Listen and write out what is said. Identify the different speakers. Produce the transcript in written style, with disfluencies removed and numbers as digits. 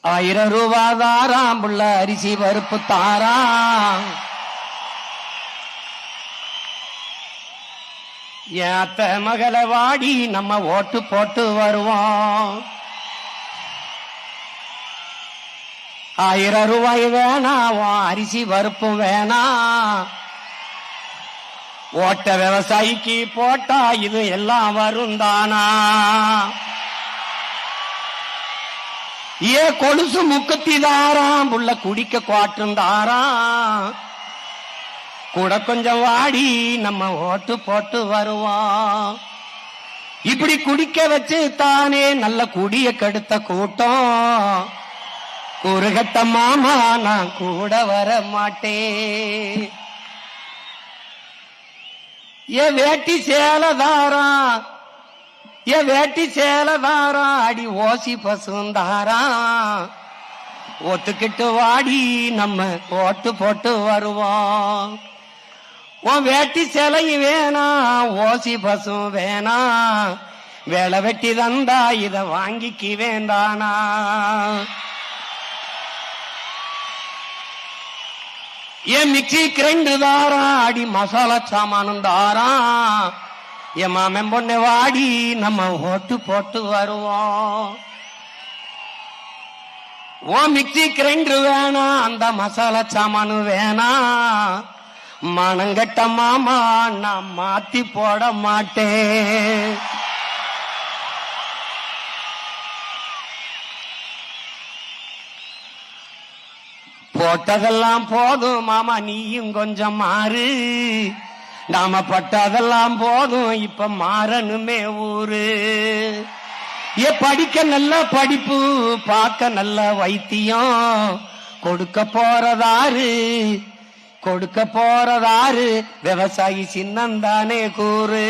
Speaker 1: 1000 ரூபாய் தாராம் புள்ள அரிசி பருப்பு தாராம். ஏத்த மகளை வாடி நம்ம ஓட்டு போட்டு வருவோம். 1000 ரூபாய் வேணாம், அரிசி பருப்பும் வேணாம். ஓட்ட விவசாயிக்கு போட்டா இது எல்லாம் வரும் தானா? ஏ கொலுசு முக்கத்தி தாராம் புள்ள குடிக்க குவாட்டும் தாராம். கூட கொஞ்சம் வாடி நம்ம ஓட்டு போட்டு வருவோம். இப்படி குடிக்க வச்சு தானே நல்ல குடிய கெடுத்த கூட்டம். குறுகட்ட மாமா நான் கூட வர மாட்டேன். ஏ வேட்டி சேலதாராம், ஏ வேட்டி சேலதாராம், அடி ஓசி பசுந்தாராம். ஒத்துக்கிட்டு வாடி நம்ம ஓட்டு போட்டு வருவோம். உன் வேட்டி சேலையும் வேணாம், ஓசி பசும் வேணாம். வேலை வெட்டி தந்தா இத வாங்கிக்கு வேண்டானா? என் மிக்சி கிரைண்டு தாராம், அடி மசாலா சாமானும் தாராம். என் மாமன் பொண்ணு வாடி நம்ம ஓட்டு போட்டு வருவோம். ஓ மிக்சி கிரைண்டு வேணாம், அந்த மசாலா சாமானு வேணாம். மனங்கட்ட மாமா நான் மாத்தி போட மாட்டேன். போட்டதெல்லாம் போதும் மாமா, நீயும் கொஞ்சம் மாறு. நாம பட்டதெல்லாம் போதும், இப்ப மாறணுமே ஊரு. ஏ படிக்க நல்ல படிப்பு, பார்க்க நல்ல வைத்தியம். கொடுக்க போறதாரு, கொடுக்க போறதாரு, விவசாயி சின்னந்தானே கூறு.